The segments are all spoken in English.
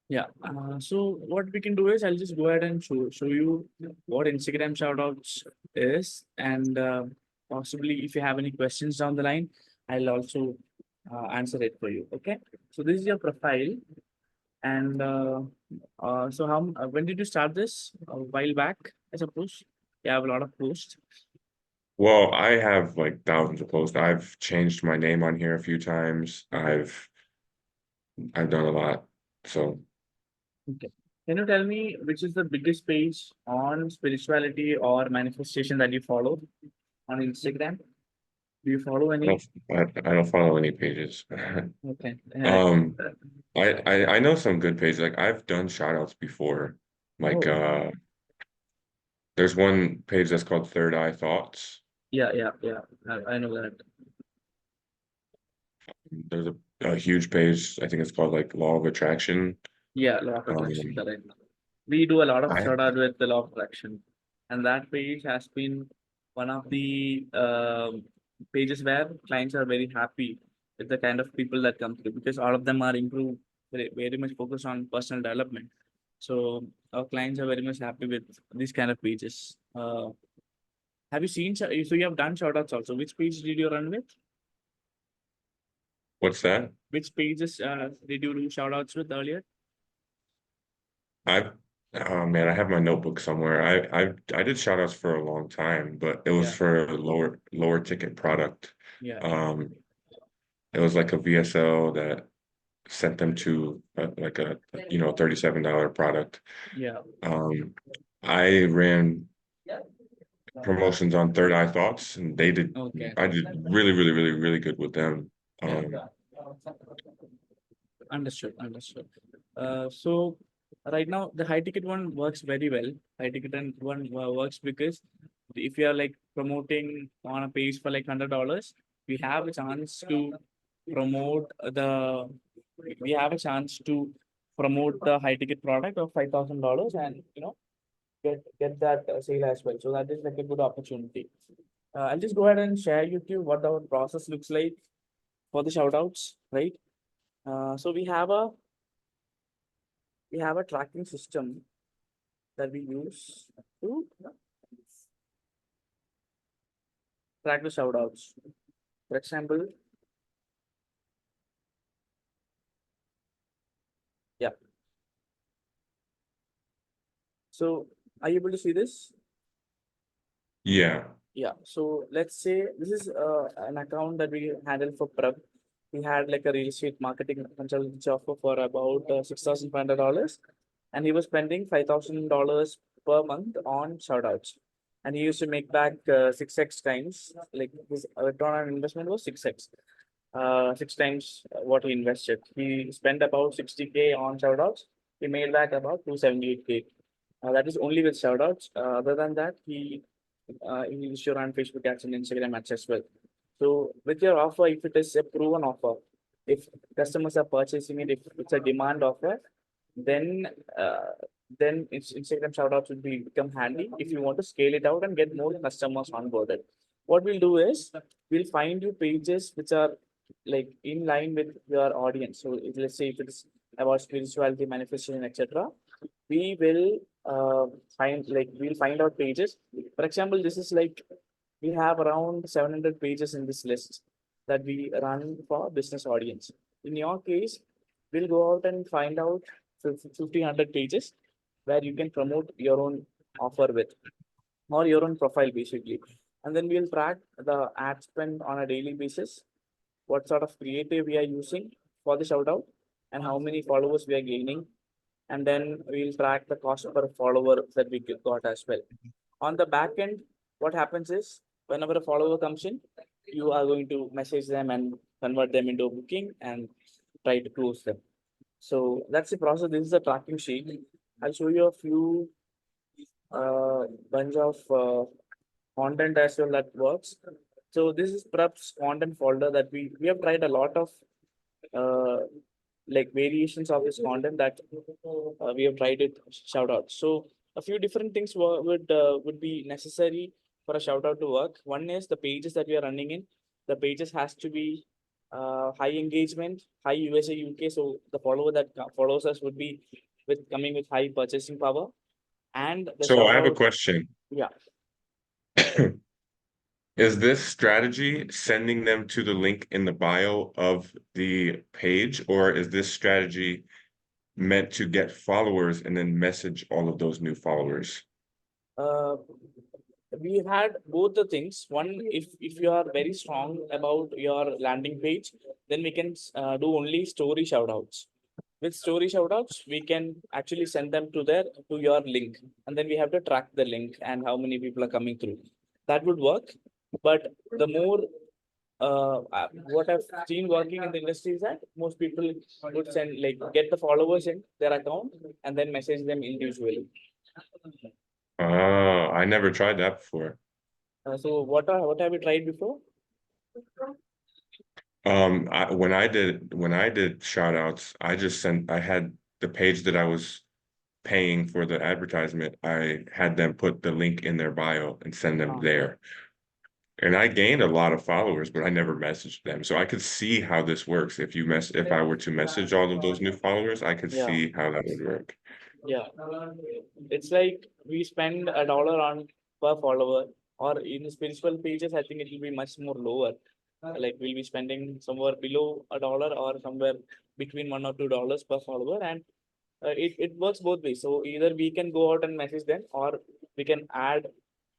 Yeah. So what we can do is I'll just go ahead and show you what Instagram shoutouts is, and possibly if you have any questions down the line, I'll also answer it for you. Okay. So this is your profile, and so how when did you start this? A while back, I suppose. You have a lot of posts. Well, I have like thousands of posts. I've changed my name on here a few times. I've done a lot. So Okay. Can you tell me which is the biggest page on spirituality or manifestation that you follow on Instagram? Do you follow I any? don't I don't follow any pages. Okay. Um I know some good pages. Like I've done shout outs before. Like Oh, there's one page that's called Third Eye Thoughts. yeah, yeah, yeah. I know that. There's a huge page, I think it's called like Law of Attraction. Yeah, law of attraction, Um correct. We do a lot of I shout out with the law of attraction, and that page has been one of the pages where clients are very happy with the kind of people that come through because all of them are improved, very much focused on personal development. So our clients are very much happy with these kind of pages. Have you seen? So you have done shout outs also. Which page did you run with? What's that? Which pages did you do shout outs with earlier? I oh man, I have my notebook somewhere. I did shout outs for a long time, but it was Yeah, for a lower ticket product. yeah, Um it was like a VSL that sent them to like a $37 product. yeah. Um I ran promotions on Third Eye Thoughts and Okay. I did really good with them. Yeah. Um Understood. Understood. So right now the high ticket one works very well. High ticket and one works because if you are like promoting on a page for like $100, we have a chance to promote the we have a chance to promote the high ticket product of $5,000 and get that sale as well. So that is like a good opportunity. I'll just go ahead and share with you what our process looks like for the shout outs, right? So we have a tracking system that we use to track the shout outs. For example, yeah. So are you able to see this? yeah. Yeah. So let's say this is an account that we handle for prep. We had like a real estate marketing consultancy offer for about $6,500, and he was spending $5,000 per month on shout outs. And he used to make back 6x times, like his return on investment was 6x. 6 times what he invested. He spent about 60K on shoutouts. He made back about 278K. That is only with shoutouts. Other than that, he used to run Facebook ads and Instagram ads as well. So with your offer, if it is a proven offer, if customers are purchasing it, if it's a demand offer, then uh, then Instagram shoutouts would become handy if you want to scale it out and get more customers onboarded. What we'll do is we'll find you pages which are like in line with your audience. So let's say if it's about spirituality, manifestation, etc., we will we'll find out pages. For example, this is like we have around 700 pages in this list that we run for business audience. In your case, we'll go out and find out 1,500 pages where you can promote your own offer with or your own profile basically. And then we'll track the ad spend on a daily basis, what sort of creative we are using for the shout out, and how many followers we are gaining. And then we'll track the cost per follower that we got as well. On the back end, what happens is whenever a follower comes in, you are going to message them and convert them into a booking and try to close them. So that's the process. This is a tracking sheet. I'll show you a few bunch of content as well that works. So this is perhaps content folder that we have tried a lot of uh, like variations of this content that we have tried it shout out. So a few different things would be necessary for a shout out to work. One is the pages that we are running in. The pages has to be high engagement, high USA UK. So the follower that follows us would be with coming with high purchasing power, and the So shout I have a out. question. Yeah. Is this strategy sending them to the link in the bio of the page, or is this strategy meant to get followers and then message all of those new followers? Uh, we had both the things. One, if you are very strong about your landing page, then we can do only story shoutouts. With story shoutouts, we can actually send them to their to your link, and then we have to track the link and how many people are coming through. That would work, but the more what I've seen working in the industry is that most people would send like get the followers in their account and then message them individually. I never tried that before. So what have you tried before? When I did shout outs, I had the page that I was paying for the advertisement. I had them put the link in their bio and send them Ah, there. And I gained a lot of followers, but I never messaged them. So I could see how this works. If I were to message all of those new followers, I could yeah, see how that would work. yeah. It's like we spend $1 on per follower, or in spiritual pages, I think it will be much more lower. Like we'll be spending somewhere below $1 or somewhere between $1 or $2 per follower, and it works both ways. So either we can go out and message them, or we can add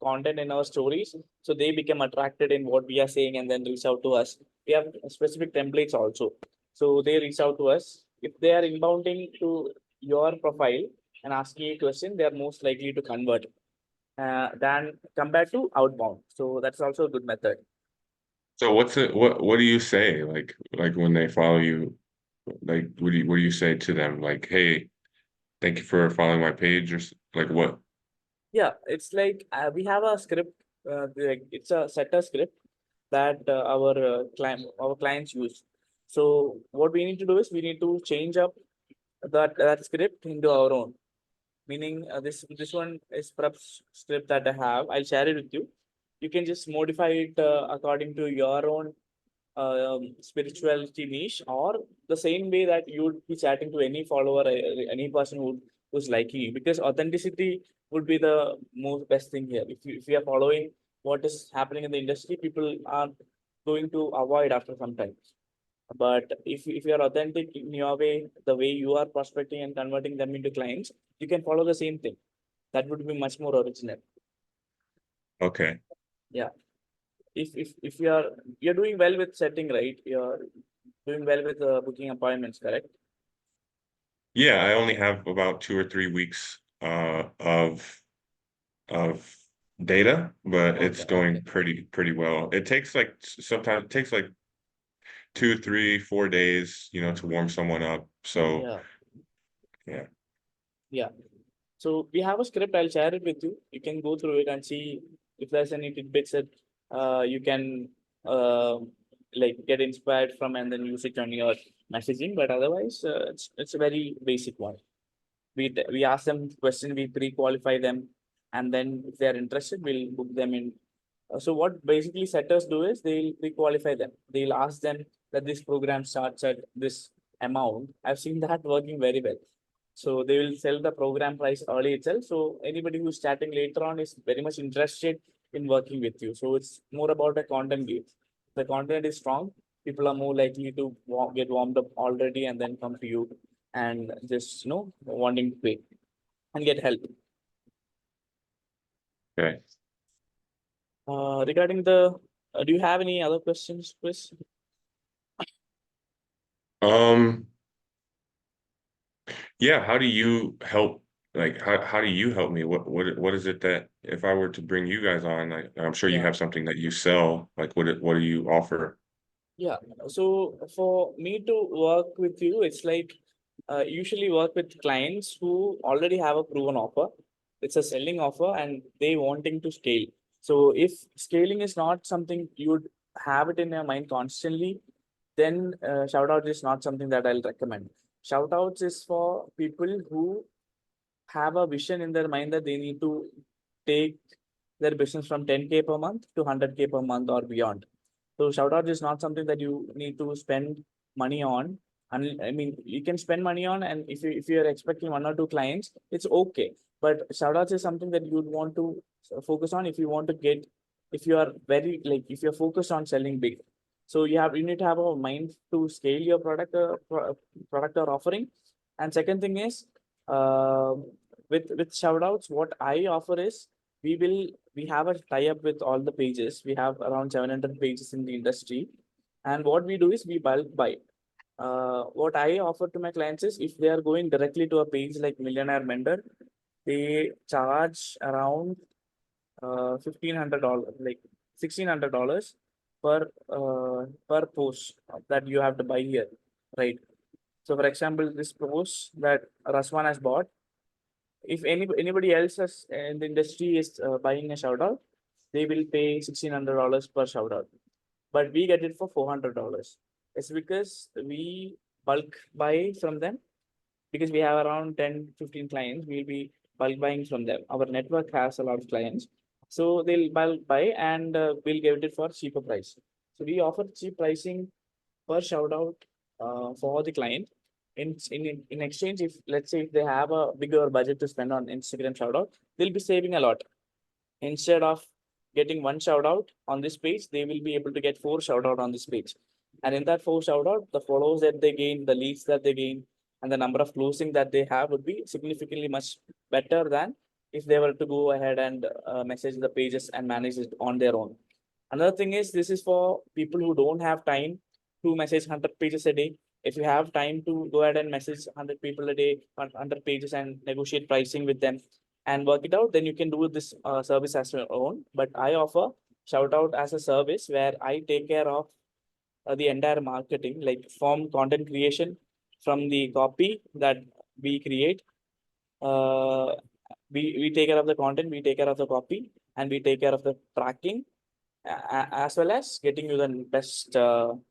content in our stories so they become attracted in what we are saying and then reach out to us. We have specific templates also. So they reach out to us. If they are inbounding to your profile and asking a question, they are most likely to convert than compared to outbound. So that's also a good method. So what do you say? Like when they follow you, like what do you say to them? Like, hey, thank you for following my page, or like what? Yeah, it's like we have a script. It's a setter script that our clients use. So what we need to do is we need to change up that script into our own. Meaning this one is perhaps script that I have. I'll share it with you. You can just modify it according to your own spirituality niche, or the same way that you would be chatting to any follower, any person who's liking you, because authenticity would be the most best thing here. If you are following what is happening in the industry, people are going to avoid after some time. But if you are authentic in your way, the way you are prospecting and converting them into clients, you can follow the same thing. That would be much more original. Okay. Yeah. If you're doing well with setting, right? You're doing well with booking appointments, correct? Yeah, I only have about 2 or 3 weeks of data, but Okay, it's going okay. pretty well. It takes like sometimes it takes like 2, 3, 4 days, to warm someone up. So Yeah, yeah. yeah. So we have a script. I'll share it with you. You can go through it and see if there's any tidbits that you can uh, like get inspired from and then use it on your messaging. But otherwise, it's a very basic one. We ask them question, we pre-qualify them, and then if they are interested, we'll book them in. So what basically setters do is they'll pre-qualify them. They'll ask them that this program starts at this amount. I've seen that working very well. So they will sell the program price early itself. So anybody who's chatting later on is very much interested in working with you. So it's more about a content game. The content is strong. People are more likely to get warmed up already and then come to you and just wanting to pay and get help. Okay. Regarding the, do you have any other questions, Chris? Um, yeah, how do you help? Like, how do you help me? What is it that if I were to bring you guys on, I'm sure you Yeah. have something that you sell. Like, what do you offer? Yeah. So for me to work with you, it's like usually work with clients who already have a proven offer. It's a selling offer and they wanting to scale. So if scaling is not something you would have it in your mind constantly, then shout out is not something that I'll recommend. Shout outs is for people who have a vision in their mind that they need to take their business from 10K per month to 100K per month or beyond. So shout out is not something that you need to spend money on. And I mean, you can spend money on, and if you're expecting 1 or 2 clients, it's okay. But shout outs is something that you'd want to focus on if you want to get, if you are very like if you're focused on selling big. So you need to have a mind to scale your product or offering. And second thing is, uh, with shout outs, what I offer is we have a tie-up with all the pages. We have around 700 pages in the industry. And what we do is we bulk buy. What I offer to my clients is if they are going directly to a page like Millionaire Mender, they charge around $1,500, like $1,600 per post that you have to buy here, right? So, for example, this post that Raswan has bought, if anybody else has in the industry is buying a shout out, they will pay $1,600 per shout out, but we get it for $400. It's because we bulk buy from them, because we have around 10-15 clients. We'll be bulk buying from them. Our network has a lot of clients, so they'll bulk buy, and we'll give it for cheaper price. So we offer cheap pricing per shout out for the client. In exchange, if let's say if they have a bigger budget to spend on Instagram shout out, they'll be saving a lot. Instead of getting one shout out on this page, they will be able to get 4 shout out on this page. And in that 4 shout out, the followers that they gain, the leads that they gain, and the number of closing that they have would be significantly much better than if they were to go ahead and message the pages and manage it on their own. Another thing is, this is for people who don't have time to message 100 pages a day. If you have time to go ahead and message 100 people a day, 100 pages, and negotiate pricing with them and work it out, then you can do this service as your own. But I offer shout out as a service where I take care of the entire marketing, like from content creation, from the copy that we create. Uh, we take care of the content, we take care of the copy, and we take care of the tracking, as well as getting you the best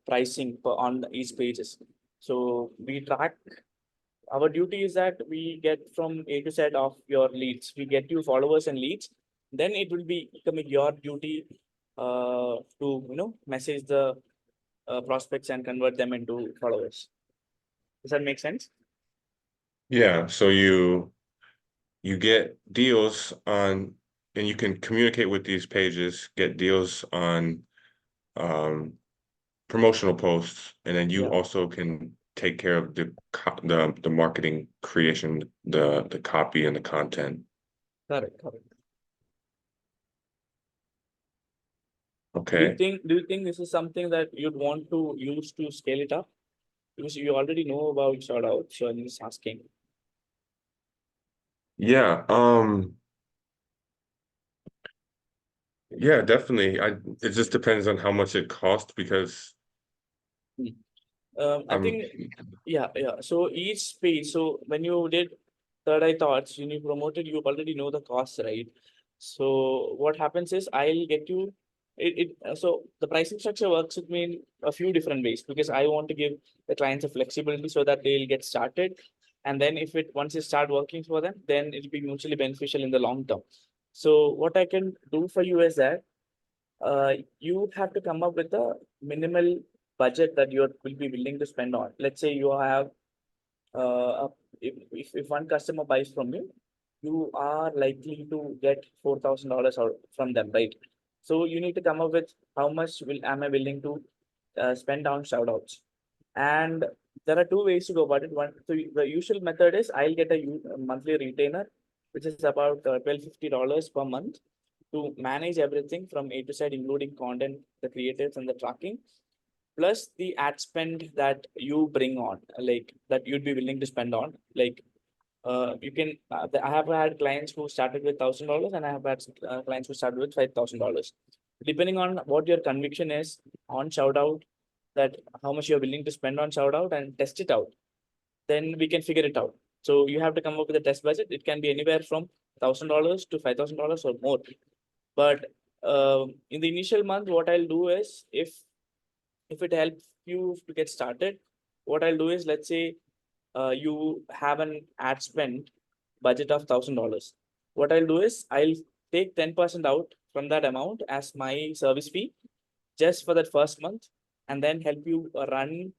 pricing on each pages. So we track. Our duty is that we get from A to Z of your leads. We get you followers and leads. Then it will be becoming your duty to message the prospects and convert them into followers. Does that make sense? Yeah, so you get deals on, and you can communicate with these pages, get deals on promotional posts, and then you Yeah, also can take care of the marketing creation, the copy and the content. correct, correct. Okay. Do you think this is something that you'd want to use to scale it up? Because you already know about shout out, so I'm just asking. Yeah, yeah, definitely. It just depends on how much it costs because I I'm think, yeah, yeah. So each page, so when you did Third Eye Thoughts, when you promoted, you already know the costs, right? So what happens is I'll get you so the pricing structure works with me in a few different ways, because I want to give the clients a flexibility so that they'll get started. And then if it once it start working for them, then it'll be mutually beneficial in the long term. So what I can do for you is that you have to come up with a minimal budget that you will be willing to spend on. Let's say you have if one customer buys from you, you are likely to get $4,000 out from them, right? So you need to come up with how much will am I willing to spend on shout outs. And there are two ways to go about it. One, so the usual method is I'll get a monthly retainer, which is about $1,250 per month to manage everything from A to Z, including content, the creatives, and the tracking, plus the ad spend that you bring on, like that you'd be willing to spend on. Like you can, I have had clients who started with $1,000, and I have had clients who started with $5,000. Depending on what your conviction is on shout out, that how much you're willing to spend on shout out and test it out, then we can figure it out. So you have to come up with a test budget. It can be anywhere from $1,000 to $5,000 or more. But in the initial month, what I'll do is, if it helps you to get started, what I'll do is, let's say you have an ad spend budget of $1,000. What I'll do is I'll take 10% out from that amount as my service fee, just for that first month, and then help you run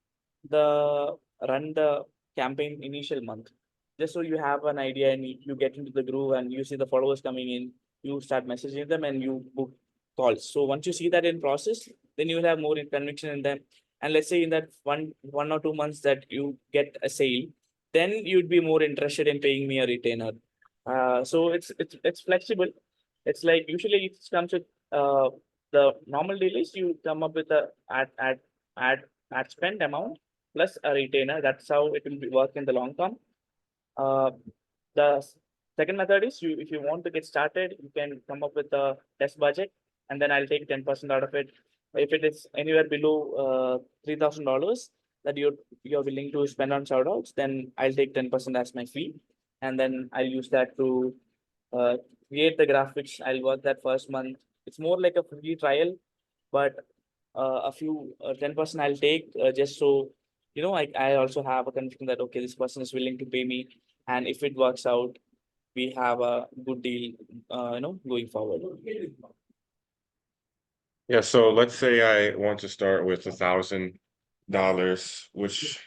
the campaign initial month, just so you have an idea and you get into the groove and you see the followers coming in, you start messaging them and you book calls. So once you see that in process, then you will have more conviction in them. And let's say in that 1 or 2 months that you get a sale, then you'd be more interested in paying me a retainer. So it's flexible. It's like usually it comes with the normal deal is you come up with a ad ad spend amount plus a retainer. That's how it will be work in the long term. Uh, the second method is you if you want to get started, you can come up with a test budget, and then I'll take 10% out of it. If it is anywhere below $3,000 that you're willing to spend on shoutouts, then I'll take 10% as my fee, and then I'll use that to uh, create the graphics. I'll work that first month. It's more like a free trial, but a few 10% I'll take just so I also have a conviction that okay, this person is willing to pay me, and if it works out, we have a good deal, going forward. Yeah, so let's say I want to start with $1,000, which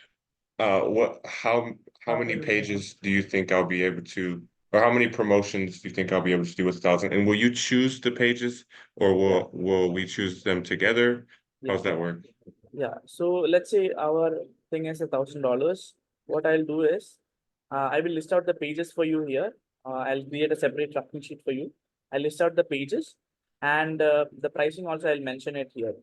what how many pages do you think I'll be able to, or how many promotions do you think I'll be able to do with 1,000? And will you choose the pages, or Yeah, will we choose them together? yeah, How's that work? yeah. So let's say our thing is $1,000. What I'll do is, I will list out the pages for you here. I'll create a separate tracking sheet for you. I'll list out the pages, and the pricing also I'll mention it here.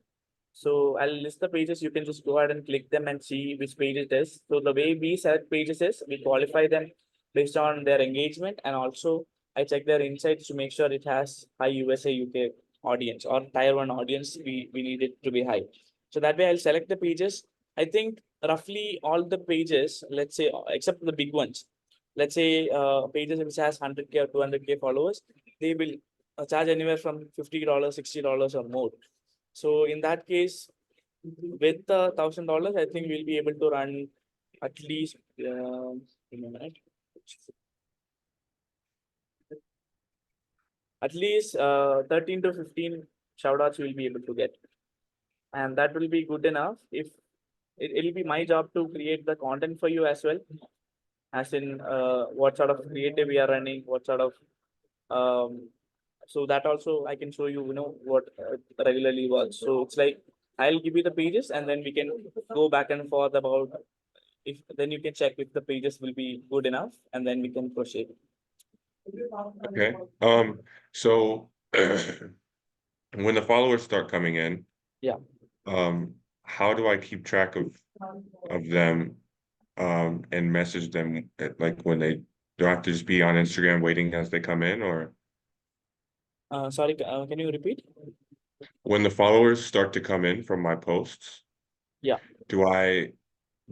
So I'll list the pages. You can just go ahead and click them and see which page it is. So the way we select pages is we qualify them based on their engagement, and also I check their insights to make sure it has high USA UK audience or tier 1 audience. We need it to be high. So that way I'll select the pages. I think roughly all the pages, let's say except the big ones, let's say pages which has 100K or 200K followers, they will charge anywhere from $50, $60 or more. So in that case, with the $1,000, I think we'll be able to run at least give me a minute. At least 13 to 15 shoutouts we'll be able to get, and that will be good enough. If it'll be my job to create the content for you as well, as in what sort of creative we are running, what sort of so that also I can show you, what regularly works. So it's like I'll give you the pages, and then we can go back and forth about if then you can check if the pages will be good enough, and then we can proceed. Okay. So when the followers start coming in, Yeah. how do I keep track of them and message them like when they do I have to just be on Instagram waiting as they come in, or Sorry, can you repeat? when the followers start to come in from my posts, Yeah. do I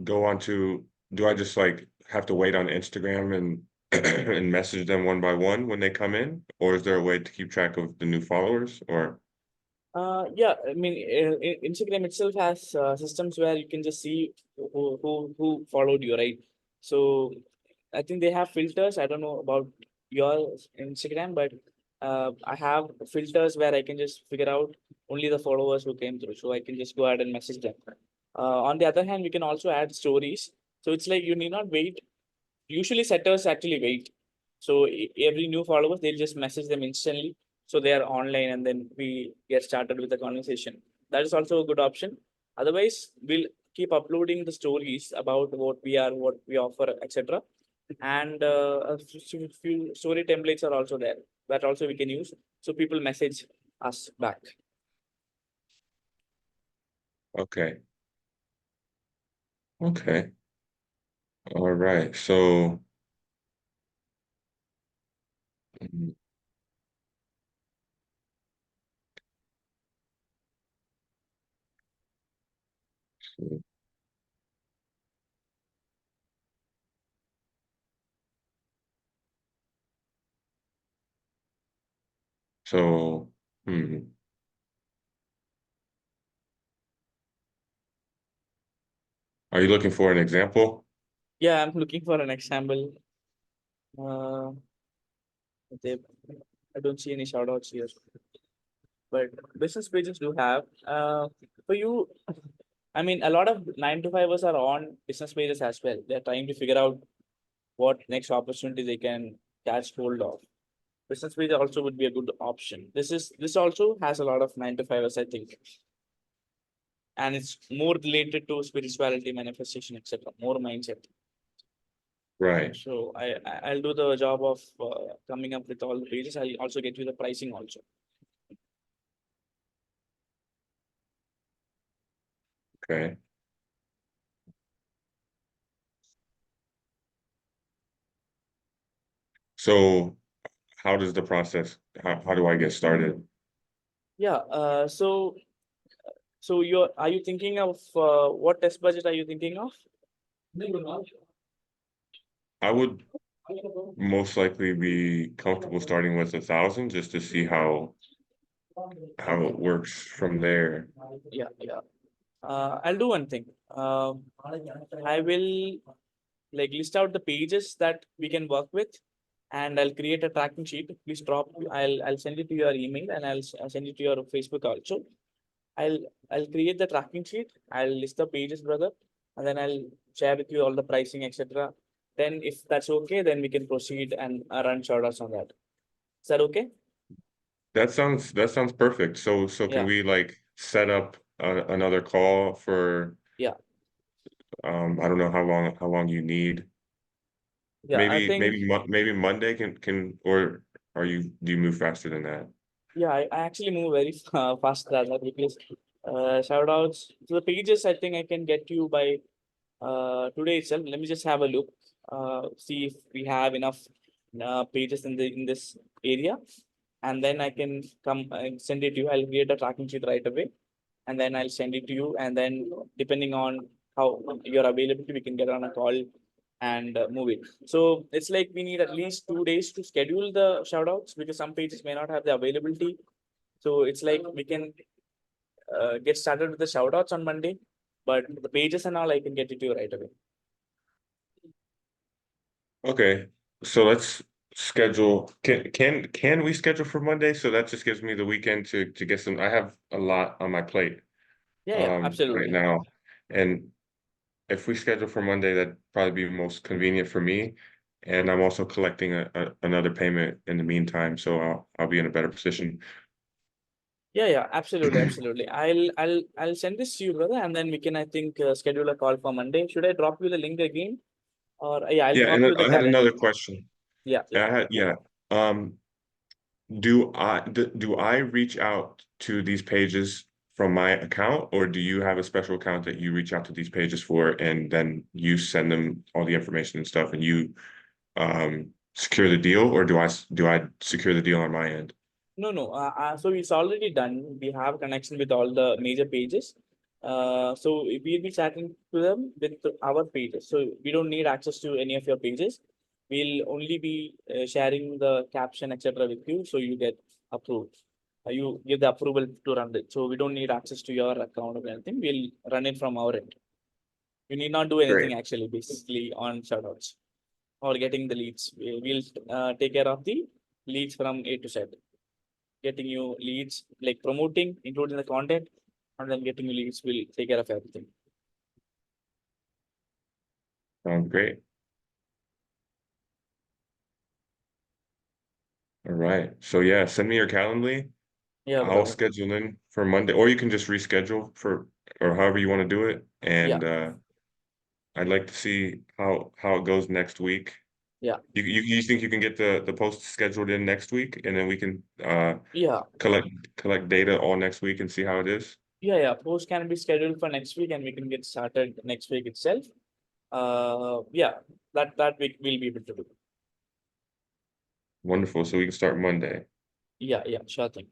go on to do I just like have to wait on Instagram and and message them one by one when they come in, or is there a way to keep track of the new followers, or Yeah, I mean, Instagram itself has systems where you can just see who followed you, right? So I think they have filters. I don't know about your Instagram, but I have filters where I can just figure out only the followers who came through. So I can just go ahead and message them. On the other hand, we can also add stories. So it's like you need not wait. Usually setters actually wait. So every new followers, they'll just message them instantly. So they are online, and then we get started with the conversation. That is also a good option. Otherwise, we'll keep uploading the stories about what we are, what we offer, etc. And a few story templates are also there that also we can use. So people message us back. okay. Okay. All right. So mm, so are you looking for an example? Yeah, I'm looking for an example. Uh, they, I don't see any shout outs here. but business pages do have. For you, I mean, a lot of 9 to 5ers are on business pages as well. They're trying to figure out what next opportunity they can catch hold of. Business page also would be a good option. This also has a lot of 9 to 5ers, I think, and it's more related to spirituality, manifestation, etc. More mindset. Right. So I'll do the job of coming up with all the pages. I'll also get you the pricing also. Okay. So how does the process, how do I get started? Yeah. So are you thinking of what test budget are you thinking of? I would most likely be comfortable starting with 1,000 just to see how it works from there. Yeah, yeah. I'll do one thing. I will like list out the pages that we can work with, and I'll create a tracking sheet. Please drop. I'll send it to your email, and I'll send it to your Facebook also. I'll I'll create the tracking sheet. I'll list the pages, brother, and then I'll share with you all the pricing, etc. Then, if that's okay, then we can proceed and run shoutouts on that. Is that okay? That sounds perfect. So can Yeah, we like set up another call for yeah, I don't know how long you need. yeah. I think Maybe Monday can or do you move faster than that? yeah. I actually move very fast than that because shoutouts to the pages. I think I can get you by today itself. Let me just have a look. See if we have enough pages in this area, and then I can come and send it to you. I'll create a tracking sheet right away, and then I'll send it to you. And then depending on how your availability, we can get on a call and move it. So it's like we need at least 2 days to schedule the shoutouts because some pages may not have the availability. So it's like we can get started with the shoutouts on Monday, but the pages and all I can get it to you right away. Okay, so let's schedule. Can we schedule for Monday? So that just gives me the weekend to get some. I have a lot on my plate Yeah, yeah, right absolutely. now, and if we schedule for Monday, that'd probably be most convenient for me. And I'm also collecting another payment in the meantime, so I'll be in a better position. Yeah, yeah, absolutely, absolutely. I'll send this to you, brother, and then we can I think schedule a call for Monday. Should I drop you the link again, or yeah, I'll Yeah, drop and then you the I had calendar another link. question. Yeah, yeah. Yeah. Um, do I reach out to these pages from my account, or do you have a special account that you reach out to these pages for, and then you send them all the information and stuff, and you secure the deal, or do I secure the deal on my end? No, no. So it's already done. We have connection with all the major pages. So we'll be chatting to them with our pages. So we don't need access to any of your pages. We'll only be sharing the caption, etc., with you, so you get approved. You give the approval to run it. So we don't need access to your account or anything. We'll run it from our end. You need not do Great. anything actually, basically on shoutouts or getting the leads. We'll take care of the leads from A to Z, getting you leads, like promoting, including the content, and then getting you leads will take care of everything. Sounds great. All right. So yeah, send me your Calendly. Yeah, I'll brother. schedule in for Monday, or you can just reschedule for or however you want to do it. Yeah, And I'd like to see how it goes next week. yeah, You think you can get the post scheduled in next week, and then we can yeah, collect data all next week and see how it is? yeah. Post can be scheduled for next week, and we can get started next week itself. Yeah, that week we'll be able to do. Wonderful. So we can start Monday. Yeah, yeah, sure thing.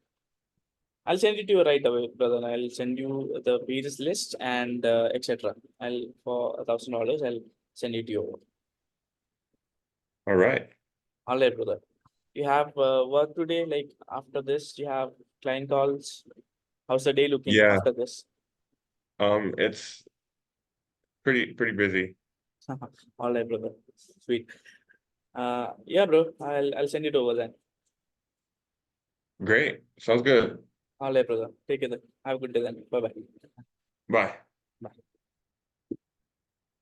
I'll send it to you right away, brother. I'll send you the pages list and etc. I'll for $1,000. I'll send it to you. All right. All right, brother. You have work today. Like after this, you have client calls. How's the day looking Yeah. after this? It's pretty busy. All right, brother. Sweet. Yeah, bro. I'll send it over then. Great. Sounds good. All right, brother. Take care then. Have a good day then. Bye bye. Bye.